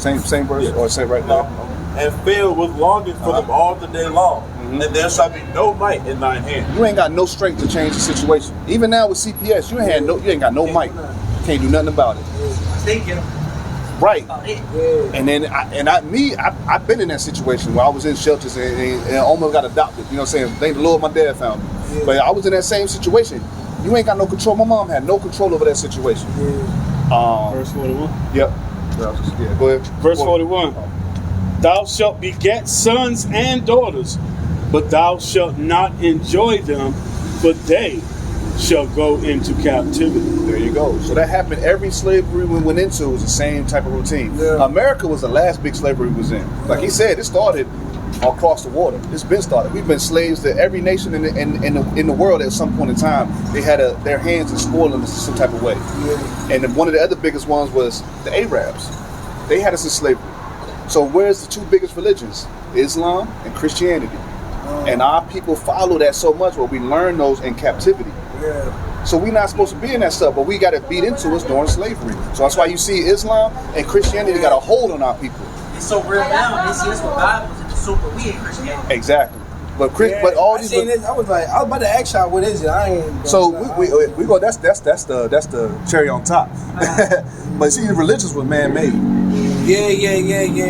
Same verse, or say right there. And filled with longing for them all the day long. And there shall be no might in thine hand. You ain't got no strength to change the situation. Even now with CPS, you ain't got no might. Can't do nothing about it. Thinking. Right. And then I've been in that situation where I was in shelters and almost got adopted. You know what I'm saying? Thank the Lord my dad found me. Yeah. But I was in that same situation. You ain't got no control. My mom had no control over that situation. Verse 41. Yep. Yeah, go ahead. Verse 41. Thou shalt beget sons and daughters, but thou shalt not enjoy them, for they shall go into captivity. There you go. So that happened. Every slavery we went into was the same type of routine. Yeah. America was the last big slavery we was in. Like he said, it started across the water. It's been started. We've been slaves to every nation in the world at some point in time. They had their hands in spoiling us some type of way. Yeah. And one of the other biggest ones was the Arabs. They had us in slavery. So where's the two biggest religions? Islam and Christianity. And our people follow that so much where we learn those in captivity. Yeah. So we're not supposed to be in that stuff, but we got it beat into us during slavery. So that's why you see Islam and Christianity got a hold on our people. It's so real now. They see us with Bibles and super we in Christianity. Exactly. But all these. I was about to ask y'all what is it. I ain't. So we go. That's the cherry on top. But see, the religions was man-made. Yeah.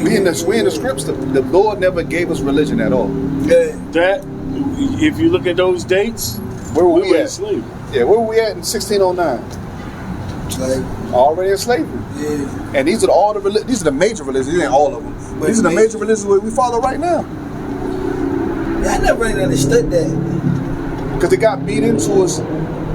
We in the scripts. The Lord never gave us religion at all. Yeah. That, if you look at those dates, where were we at? Slavery. Yeah, where were we at in 1609? Slavery. Already in slavery. Yeah. And these are the major religions. These ain't all of them. But these are the major religions we follow right now. Yeah, I never really understood that. Because they got beat into us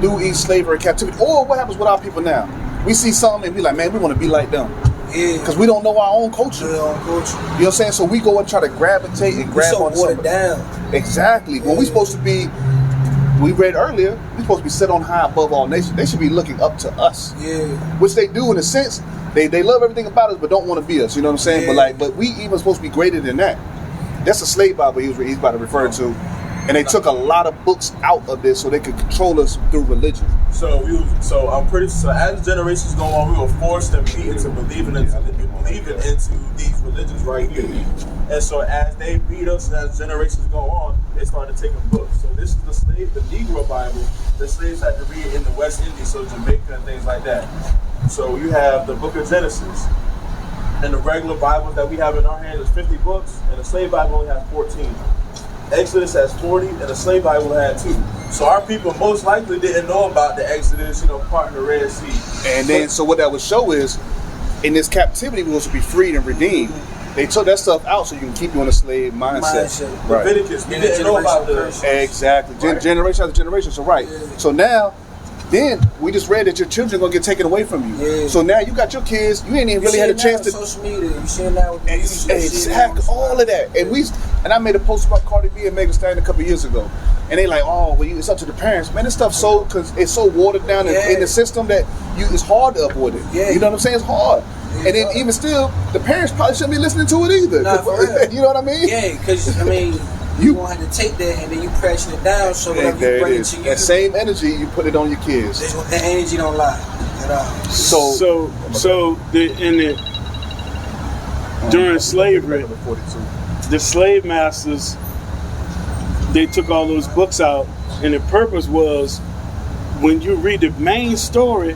through each slavery and captivity. Or what happens with our people now? We see something and be like, man, we want to be like them. Yeah. Because we don't know our own culture. You know what I'm saying? So we go and try to gravitate and grab on something. Down. Exactly. When we supposed to be, we read earlier, we're supposed to be set on high above all nations. They should be looking up to us. Yeah. Which they do in a sense. They love everything about us but don't want to be us. You know what I'm saying? Yeah. But we even supposed to be greater than that. That's a slave Bible he's about to refer to. And they took a lot of books out of this so they could control us through religion. So as generations go on, we were forced and beat into believing into these religions right here. And so as they beat us, as generations go on, they started taking books. So this is the Negro Bible. The slaves had to read it in the West Indies, so Jamaica and things like that. So you have the Book of Genesis. And the regular Bibles that we have in our hands is 50 books, and the slave Bible only has 14. Exodus has 40, and the slave Bible had 2. So our people most likely didn't know about the Exodus, parting the Red Sea. And then, so what that would show is, in this captivity, we were supposed to be freed and redeemed. They took that stuff out so you can keep you in a slave mindset. Right. Leviticus, we didn't know about this. Exactly. Right. Generation after generation. So So now, then we just read that your children are gonna get taken away from you. Yeah. So now you got your kids. You ain't even really had a chance to. Social media. You see now with the exactly all of that. And I made a post about Cardi B and Megan Thee Stallion a couple years ago, and they like, oh, well, it's up to the parents. Man, this stuff because it's so watered down in the system that it's hard to avoid it. Yeah. You know what I'm saying? It's hard. And then even still, the parents probably shouldn't be listening to it either. Nah, for real. You know what I mean? Yeah, because you gonna have to take that and then you pressing it down so whatever you bring it to you. That same energy, you put it on your kids. That energy don't lie at all. During slavery, the slave masters, they took all those books out, and the purpose was, when you read the main story,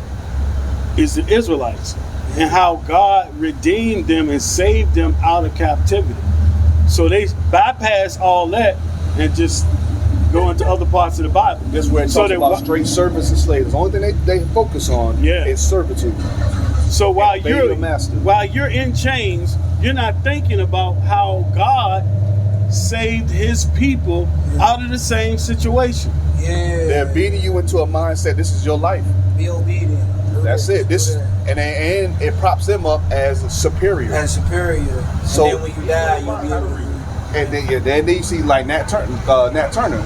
is the Israelites and how God redeemed them and saved them out of captivity. So they bypass all that and just go into other parts of the Bible. That's where it talks about straight service and slaves. The only thing they focus on is servitude. So while you're in chains, you're not thinking about how God saved his people out of the same situation. Yeah. They're beating you into a mindset. This is your life. Be obedient. That's it. And it props them up as superior. So and then when you die, you'll be able to. And then you see like Nat Turner.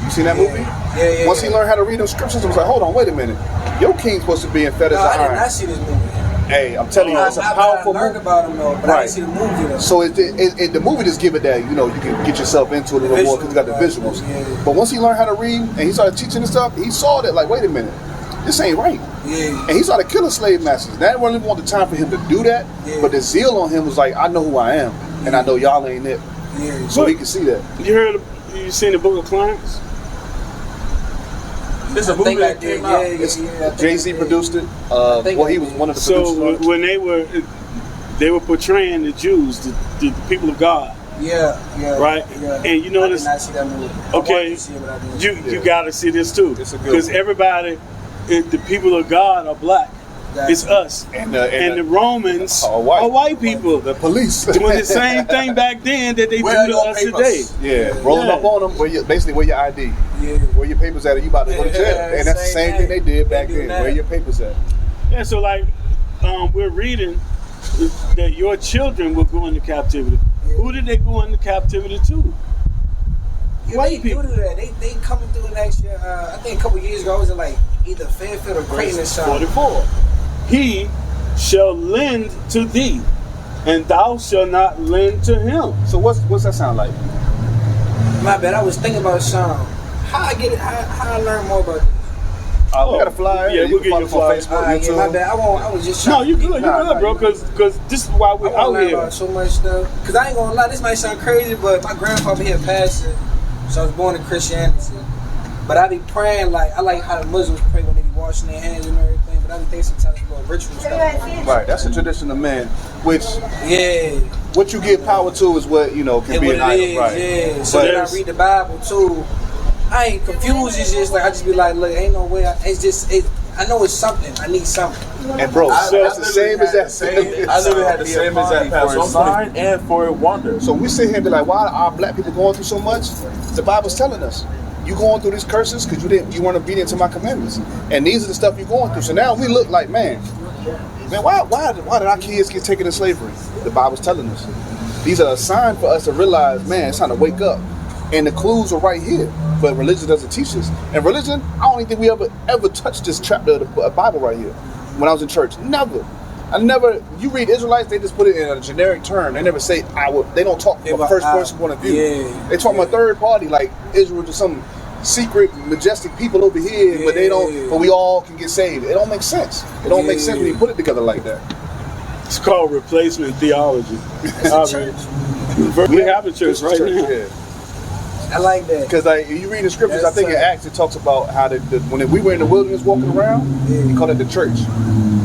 You seen that movie? Yeah. Once he learned how to read those scriptures, I was like, hold on, wait a minute. Your king's supposed to be in fetters of iron. I did not see this movie. Hey, I'm telling you, it's a powerful movie. I learned about him though, but I didn't see the movie though. So the movie just give it that, you can get yourself into it a little more because it's got the visuals. Yeah. But once he learned how to read and he started teaching and stuff, he saw that like, wait a minute, this ain't right. Yeah. And he started killing slave masters. That wasn't even the time for him to do that. Yeah. But the zeal on him was like, I know who I am, and I know y'all ain't it. Yeah. So he could see that. You seen the Book of Clarence? It's a I movie think I that did. came out. Yeah. Jay-Z produced it. think Well, I he was did. one of the So producers. when they were portraying the Jews, the people of God, Yeah. right? Yeah. And you I notice, did not see that movie. I okay, wanted to see it, but I didn't. you got to see this too, It's a good because one. everybody, the people of God are black. Gotcha. It's us, And the Romans are white. are white people the police. doing the same thing back then that they Where are do to your us papers? today. Yeah, rolling Yeah. up on them. Basically, where your ID, Yeah. where your papers at, and you about to go to jail. Yeah, And that's the same same thing they thing. did back They do then. that. Where your papers at? Yeah, so like we're reading that your children will go into captivity. Yeah. Who did they go into captivity to? Yeah, White they people. do that. They coming through next year. I think a couple years ago, I was in like either Fairfield or Creighton or something. 44. He shall lend to thee, and thou shalt not lend to him. So what's that sound like? My bad. I was thinking about Sean. How I get it? How I learn more about this? We got a flyer. Yeah, you we'll can get you follow a us flyer. on Facebook, Yeah, my YouTube. bad. I was just No, trying you to good, Nah, bro, you because this is why we're I want out to learn here. about so much stuff. Cause I ain't gonna lie, this might sound crazy, but my grandfather here pastor, so I was born in Christianity. But I be praying I like how the Muslims pray when they be washing their hands and everything. But I be thinking sometimes about ritual stuff. Right, that's the tradition of men. Which Yeah, what you give power to is what can and be what an it idol, is. right? Yeah. So But then I read the Bible too. I ain't confused. It's just like I just be like, look, ain't no way. I know it's something. I need something. And bro, I that's the same as that. I literally had the same exact path. So I'm sign and for a wonder. So we sit here and be like, why are black people going through so much? The Bible's telling us. You going through these curses because you weren't obedient to my commandments. And these are the stuff you're going through. So now we look like, man, why did our kids get taken in slavery? The Bible's telling us. These are a sign for us to realize, man, it's time to wake up. And the clues are right here. But religion doesn't teach us. And religion, I don't even think we ever touched this chapter of the Bible right here. When I was in church, never. You read Israelites, they just put it in a generic term. They never say they don't talk from a first person point of view. Yeah. They talk from a third party, like Israel just some secret, majestic people over here, but they don't, but we all can get saved. It don't make sense. It don't make sense when you put it together like that. It's called replacement theology. We have a church right now. Yeah. I like that. Because you read the scriptures, That's I think in right. Acts it talks about how when we were in the wilderness walking around, they called it the church.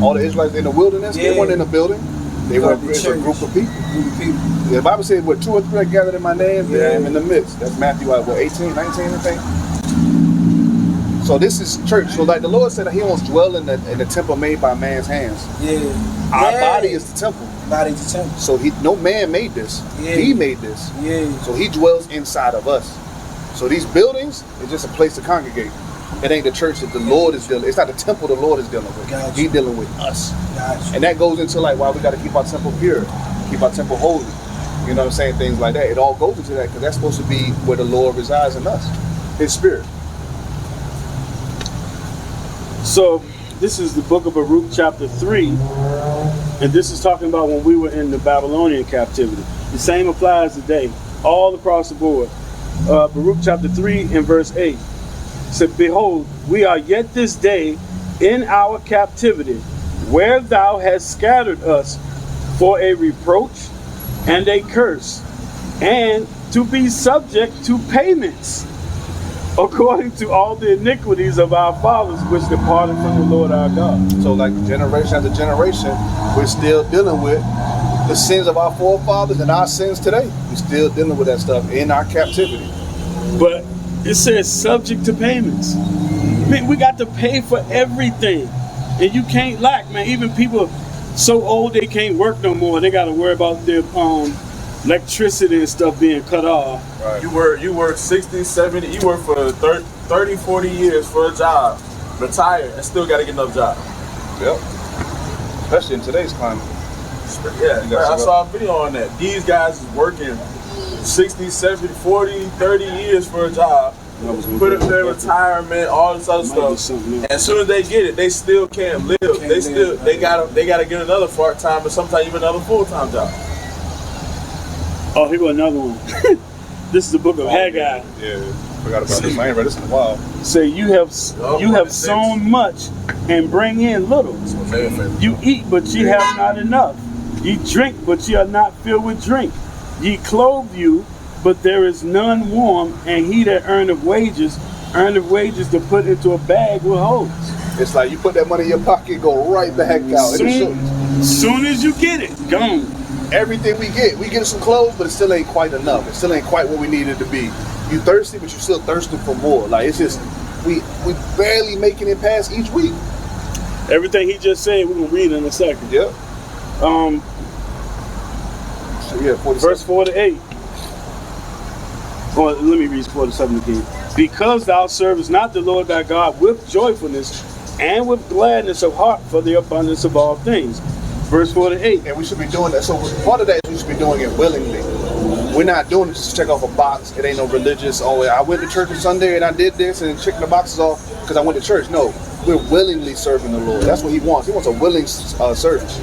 All the Israelites in the wilderness, they weren't in a building. They were Called the a church. group of people. Yeah, the Bible says, "Where two or three are gathered in my name, there I am in the midst." That's Matthew 18, 19, I think. So this is church. So like the Lord said, He wants to dwell in the temple made by man's hands. Yeah. Our body is the temple. Body to temple. So no man made this. Yeah. He made this. Yeah. So He dwells inside of us. So these buildings is just a place to congregate. It ain't the church that the Lord is dealing. It's not the temple the Lord is dealing with. Gotcha. He's dealing with us. Gotcha. And that goes into like why we got to keep our temple pure, keep our temple holy. You know what I'm saying? Things like that. It all goes into that because that's supposed to be where the Lord resides in us, His Spirit. So this is the book of Baruch chapter 3, and this is talking about when we were in the Babylonian captivity. The same applies today, all across the board. Baruch chapter 3 and verse 8 said, "Behold, we are yet this day in our captivity, where thou hast scattered us for a reproach and a curse, and to be subject to payments, according to all the iniquities of our fathers which departed from the Lord our God." So like generation after generation, we're still dealing with the sins of our forefathers and our sins today. We're still dealing with that stuff in our captivity. But it says subject to payments. Man, we got to pay for everything. And you can't lack, man. Even people so old they can't work no more. They got to worry about their electricity and stuff being cut off. Right. You work 60, 70, you work for 30, 40 years for a job, retire, and still got to get another job. Yep. Especially in today's climate. Yeah, You got I saw a video on that. These guys is working 60, 70, 40, 30 years for a job, put up their retirement, all this other stuff. And as soon as they get it, they still can't live. They gotta get another part-time or sometimes even another full-time job. Oh, here go another one. This is the book of Haggai. Yeah. Forgot about this. I ain't read this in a while. Say you have sown much and bring in little. You eat, but ye have not enough. Ye drink, but ye are not filled with drink. Ye clothe you, but there is none warm. And he that earneth wages to put into a bag with holes. It's like you put that money in your pocket, go right the heck out. Soon as you get it, gone. Everything we get some clothes, but it still ain't quite enough. It still ain't quite what we needed to be. You thirsty, but you still thirsting for more. Like it's just we barely making it past each week. Everything he just said, we're gonna read in a second. Yep. Verse 4 to 8. Well, let me read 4 to 7 again. Because thou servest not the Lord thy God with joyfulness and with gladness of heart for the abundance of all things. Verse 4 to 8. And we should be doing that. So part of that is we should be doing it willingly. We're not doing it just to check off a box. It ain't no religious, I went to church on Sunday and I did this and checking the boxes off because I went to church. No, we're willingly serving the Lord. That's what he wants. He wants a willing service.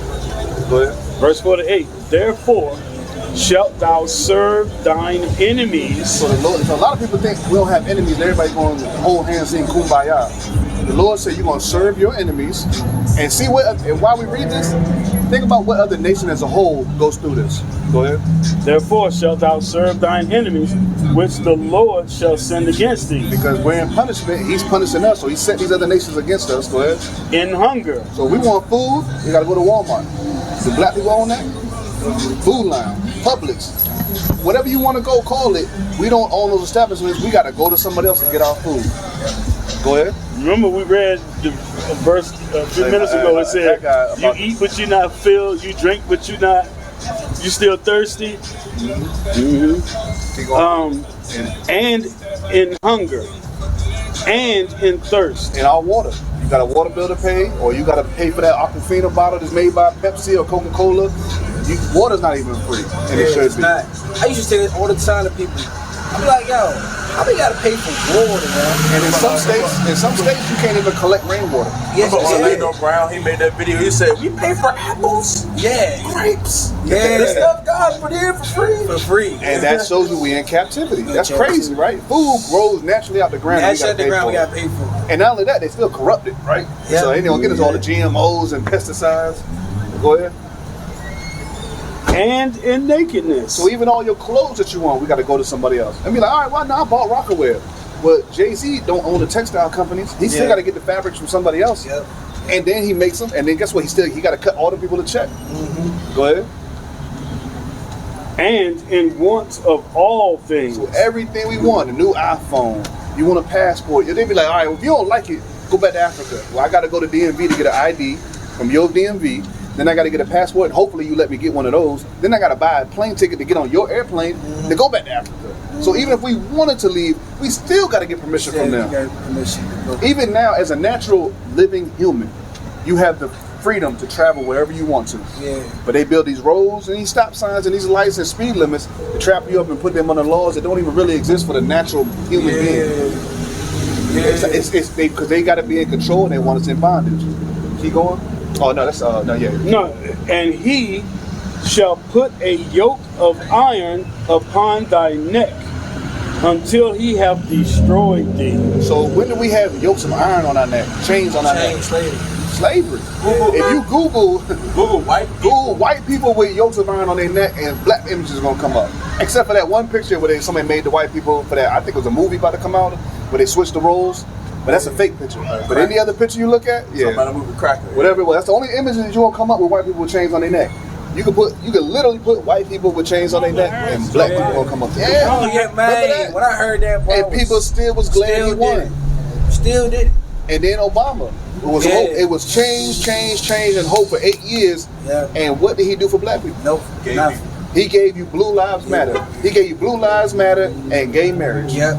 Go ahead. Verse 4 to 8. Therefore shalt thou serve thine enemies. So the Lord, so a lot of people think we don't have enemies and everybody going to hold hands in kumbaya. The Lord said you're going to serve your enemies and see what, and while we read this, think about what other nation as a whole goes through this. Go ahead. Therefore shalt thou serve thine enemies, which the Lord shall send against thee. Because we're in punishment, he's punishing us, so he sent these other nations against us. Go ahead. In hunger. So if we want food, we got to go to Walmart. The black people own that? Food Line, Publix, whatever you want to go call it, we don't own those establishments. We got to go to somebody else and get our food. Go ahead. Remember we read the verse a few minutes ago. It said, you eat but you're not filled, you drink but you still thirsty. Mm-hmm. And in hunger and in thirst. And our water. You got a water bill to pay, or you got to pay for that Aquafina bottle that's made by Pepsi or Coca-Cola. Water's not even free, and it should be. Not. I used to say this all the time to people. I'm like, yo, how they gotta pay for water, man? And in some states, you can't even collect rainwater. Yes, Orlando Brown, he made that video. He said, "We pay for apples, grapes, this stuff God put in for free." And that shows you we in captivity. That's crazy, right? Food grows naturally out the ground. We gotta pay for it. And not only that, they still corrupted, right? Yeah. So they don't get us all the GMOs and pesticides. Go ahead. And in nakedness. So even all your clothes that you want, we got to go to somebody else. And be like, all right, why not? I bought Rockaware. Well, Jay-Z don't own the textile companies. He still got to get the fabrics from somebody else. Yep. And then he makes them. And then guess what? He got to cut all the people to check. Mm-hmm. Go ahead. And in want of all things. So everything we want, a new iPhone, you want a passport. They be like, all right, well, if you don't like it, go back to Africa. Well, I got to go to DMV to get an ID from your DMV. Then I got to get a passport, and hopefully you let me get one of those. Then I got to buy a plane ticket to get on your airplane to go back to Africa. So even if we wanted to leave, we still got to get permission from them. Even now, as a natural living human, you have the freedom to travel wherever you want to. Yeah. But they build these roads and these stop signs and these lights and speed limits to trap you up and put them under laws that don't even really exist for the natural human being. It's because they got to be in control and they want us in bondage. Keep going. Oh no, that's no, yeah. No, and he shall put a yoke of iron upon thy neck until he have destroyed thee. So when do we have yokes of iron on our neck, chains on our neck? Slavery. If you Google white people with yokes of iron on their neck, and black images are gonna come up. Except for that one picture where somebody made the white people for that. I think it was a movie about to come out where they switched the roles. But that's a fake picture. But any other picture you look at, Somebody movie cracker. Whatever it was, that's the only image that you won't come up with white people with chains on their neck. You can literally put white people with chains on their neck, and black people gonna come up. Yeah, man. When I heard that, boy, and people still was glad he won. Still did it. And then Obama, it was hope. It was change, and hope for 8 years. Yeah. And what did he do for black people? Nope. Nothing. He gave you Blue Lives Matter. He gave you Blue Lives Matter and gay marriage. Yep.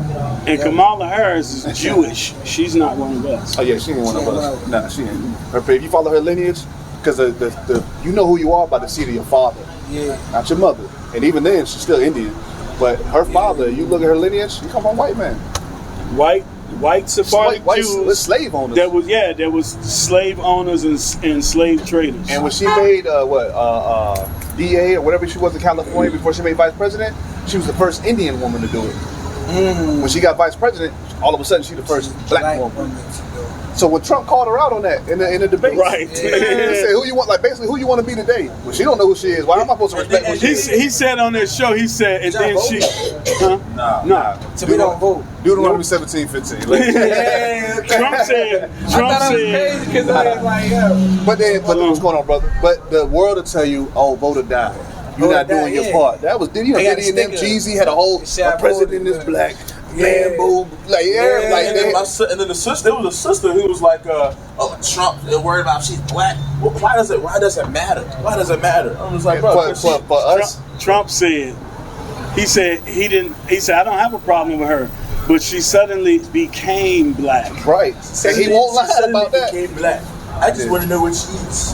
And Kamala Harris is Jewish. She's not one of us. Oh yeah, she ain't one of us. Nah, she ain't. If you follow her lineage, because you know who you are by the seed of your father. Yeah. Not your mother. And even then, she's still Indian. But her father, you look at her lineage, you come from white man. White Sephardic Jews. Slave owners. There was slave owners and slave traders. And when she made DA or whatever she was in California before she made vice president, she was the first Indian woman to do it. When she got vice president, all of a sudden she the first black woman. So when Trump called her out on that in the debate, Right. he said, "Who you want? Like basically, who you want to be today?" Well, she don't know who she is. Why am I supposed to respect who she is? He said on that show, he said, and then she, Nah. So we don't vote. Deuteronomy 17:15. Trump said, Because I was like, yo. But what's going on, brother? But the world will tell you, "Oh, vote or die. You're Vote or not doing die, your part." That was Diddy They got a and them. sticker. Jeezy had a whole Said, president is black. Lambo, like And then and then the sister, there was a sister who was like, "Oh, Trump, they're worried about she's black. Well, why does it matter? Why does it matter?" I was like, bro, for us, Trump said, he said, I don't have a problem with her, but she suddenly became black. right? And he won't lie about that. Became black. I just want to know what she is.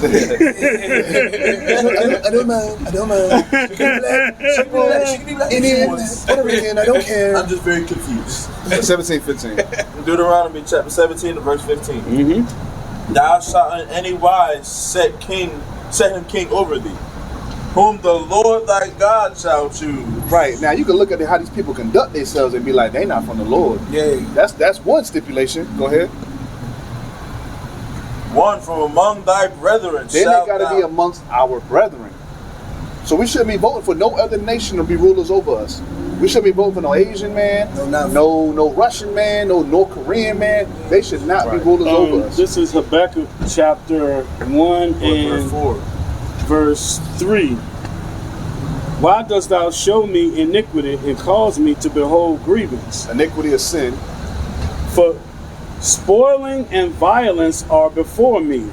I don't mind. She can be black. Indian, Puerto Rican, I don't care. I'm just very confused. 17:15. Deuteronomy chapter 17 verse 15. Mm-hmm. Thou shalt in any wise set him king over thee, whom the Lord thy God shall choose. Right now, you can look at how these people conduct themselves and be like, they not from the Lord. Yeah. That's one stipulation. Go ahead. One from among thy brethren. Then they got to be amongst our brethren. So we shouldn't be voting for no other nation to be rulers over us. We shouldn't be voting for no Asian man, no Russian man, no North Korean man. They should not be rulers over us. This is Habakkuk chapter 1 and 4. verse 3. Why dost thou show me iniquity and cause me to behold grievance? Iniquity is sin. For spoiling and violence are before me,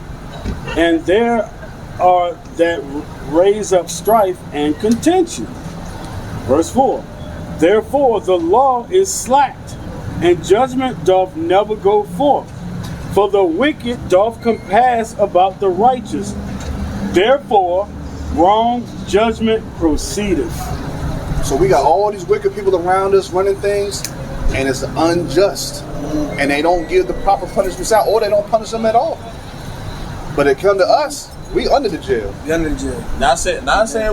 and there are that raise up strife and contention. Verse 4. Therefore the law is slacked, and judgment doth never go forth. For the wicked doth compass about the righteous. Therefore wrong judgment proceedeth. So we got all these wicked people around us running things, and it's unjust. And they don't give the proper punishments out, or they don't punish them at all. But it come to us, we under the jail. Not saying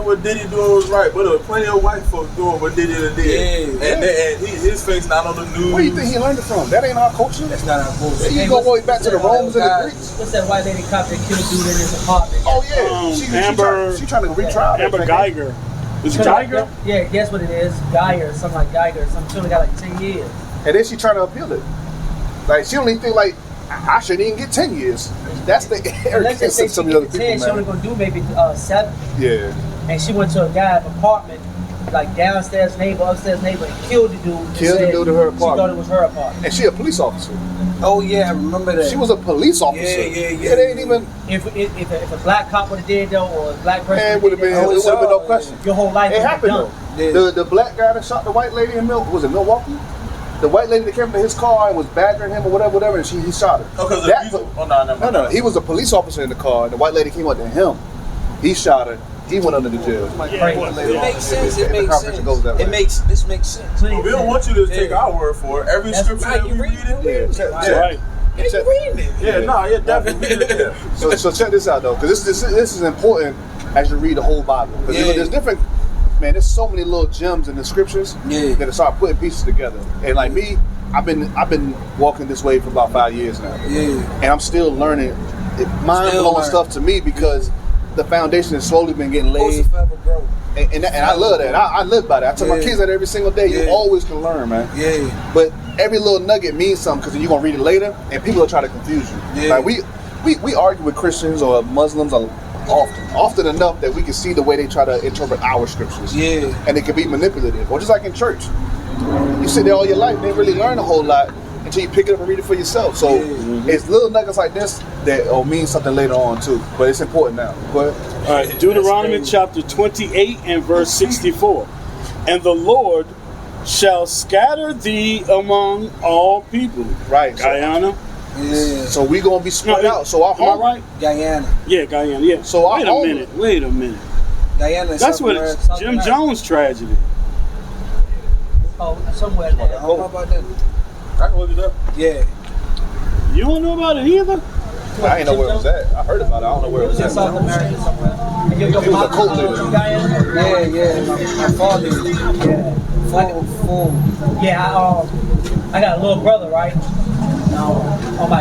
what Diddy doing was right, but there were plenty of white folks doing what Diddy did. And his face not on the news. Where do you think he learned it from? That ain't our culture. That's not our culture. You go way back to the Romans and the Greeks. What's that white lady cop that killed dude in his apartment? Oh yeah, she trying to retrial. Amber Geiger. Is it Geiger? Yeah, guess what it is? Geiger, something like Geiger. She only got like 10 years. And then she trying to appeal it. Like she don't even think like I shouldn't even get 10 years. That's the Let's just say arrogance of some she of the other get people, 10, she only man. gonna do maybe 7. Yeah. And she went to a guy's apartment, like downstairs neighbor, upstairs neighbor, and killed the dude. Killed the dude in her She thought apartment. it was her apartment. And she a police officer. Oh yeah, I remember that. She was a police officer. Yeah. It ain't even. If a black cop would have did though, or a black person, Man, would have been. It would have been no question. your whole life It would be happened done. though. The black guy that shot the white lady in Milwaukee. The white lady that came to his car and was badgering him or whatever, and he shot her. No. He was a police officer in the car, and the white lady came up to him. He shot her. He went under the jail. It makes sense. This makes sense. But we don't want you to take our word for it. Every scripture that we read it. Right. Yeah, definitely. So check this out though, because this is important as you read the whole Bible. Because there's different. Man, there's so many little gems in the scriptures that start putting pieces together. And like me, I've been walking this way for about 5 years now. And I'm still learning. Mind blowing stuff to me because the foundation has slowly been getting laid. And I love that. I live by that. I tell my kids that every single day. You always can learn, man. But every little nugget means something because you're gonna read it later, and people will try to confuse you. Like we argue with Christians or Muslims often enough that we can see the way they try to interpret our scriptures. And it can be manipulative. Or just like in church, you sit there all your life, they really learn a whole lot until you pick it up and read it for yourself. So it's little nuggets like this that will mean something later on too. But it's important now. Go ahead. All right, Deuteronomy chapter 28 and verse 64. And the Lord shall scatter thee among all people. Right. Guyana. So we gonna be spread out. So our home, am I right? Guyana. Yeah, Guyana. Yeah. So our Wait a minute. Guyana. That's what it's Jim Jones tragedy. Oh, somewhere there. I don't know about that. I can look it up. Yeah. You don't know about it either? I ain't know where it was at. I heard about it. I don't know where it was in at. South America somewhere. And your He was a father cult from leader. Guyana? Yeah. My father. Full. Yeah, I got a little brother, right?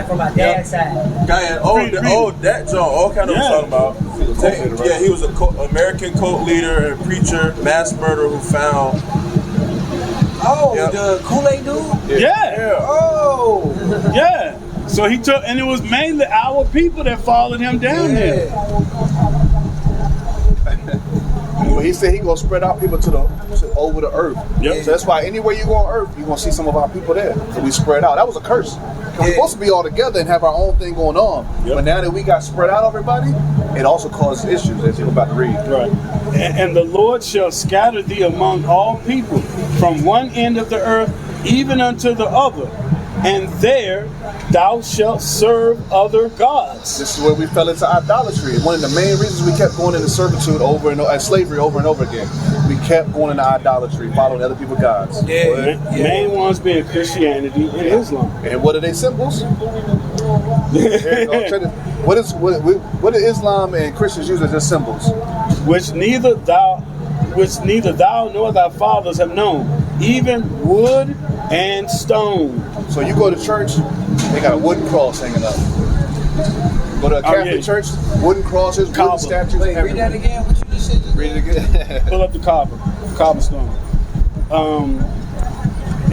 From my dad's side. Guy had that John, all kind of Yeah. was talking about. Yeah, he was American cult leader and preacher, mass murderer who found. Oh, Yep. the Kool-Aid dude? Yeah. Oh. Yeah. So he took, and it was mainly our people that followed him down there. But he said he gonna spread out people to over the earth. Yep. So that's why anywhere you go on earth, you gonna see some of our people there. So we spread out. That was a curse. We're supposed to be all together and have our own thing going on. Yep. But now that we got spread out, everybody, it also causes issues, as you're about to read. Right. And the Lord shall scatter thee among all people, from one end of the earth even unto the other, and there thou shalt serve other gods. This is where we fell into idolatry. One of the main reasons we kept going into servitude and slavery over and over again. We kept going into idolatry, following other people's gods. Main ones being Christianity and Islam. And what are they symbols? What do Islam and Christians use as their symbols? Which neither thou nor thy fathers have known, even wood and stone. So you go to church, they got a wooden cross hanging up. Go to a Catholic church, wooden crosses, wooden statues. Wait, read that again. What you just said? Read it again. Pull up the cobblestone.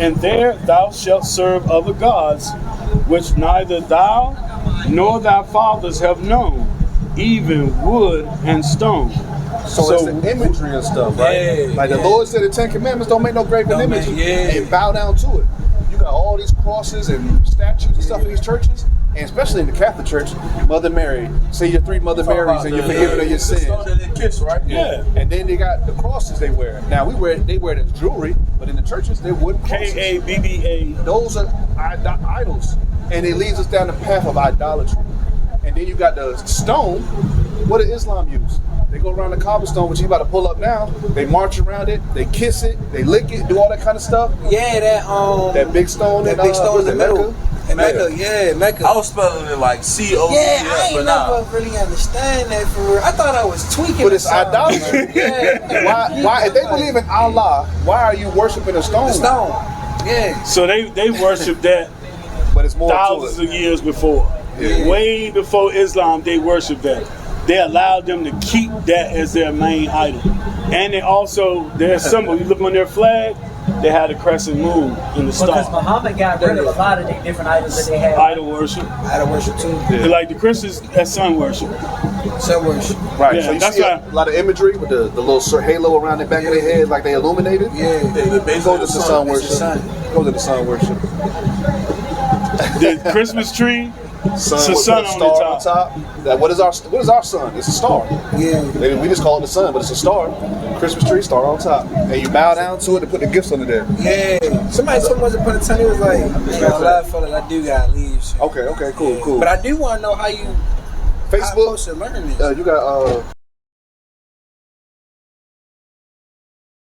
And there thou shalt serve other gods, which neither thou nor thy fathers have known, even wood and stone. So it's the imagery and stuff, right? Yeah, like the Lord said, the Ten Commandments don't make no graven image yeah. and bow down to it. You got all these crosses and statues and stuff in these churches, and especially in the Catholic Church, Mother Mary. Say your 3 Mother Marys and you're forgiven of your sins. The stone that they kiss, right? Yeah. And then they got the crosses they wear. Now they wear it as jewelry, but in the churches they're wooden crosses. Kabba. Those are idols, and it leads us down the path of idolatry. And then you got the stone. What does Islam use? They go around the cobblestone, which you about to pull up now. They march around it, they kiss it, they lick it, do all that kind of stuff. Yeah, That big stone. That big stone in the middle. Mecca. I was spelling it like C-O-E-F, Yeah, I ain't but never really understand that for real. I thought I was tweaking. But it's or something. idolatry. Yeah. Why? If they believe in Allah, why are you worshiping a stone? The stone. Yeah. So they worship that But it's more thousands to it. of years before. Yeah. Way before Islam, they worship that. They allowed them to keep that as their main idol. And they also, their symbol, you look on their flag, they had a crescent moon in the Because star. Muhammad got rid of a lot of the different idols that they had. Idol worship. Idol worship too. They're like the Christians, that's sun worship. Sun worship. Right. Yeah, So you that's see why- a lot of imagery with the little halo around the back of their head, like they illuminated. Yeah. Go to the sun It's the sun. worship. Go to the sun worship. The Christmas tree, Sun it's a with sun a on star the on top. top. What is our sun? It's a star. Yeah. We just call it the sun, but it's a star. Christmas tree, star on top. And you bow down to it and put the gifts under there. Yeah. Somebody told me once upon a time, he was like, I ain't gonna lie, fellas, I do gotta leave. So. Okay, cool. But I do want to know how you Facebook. supposed to learn this. You got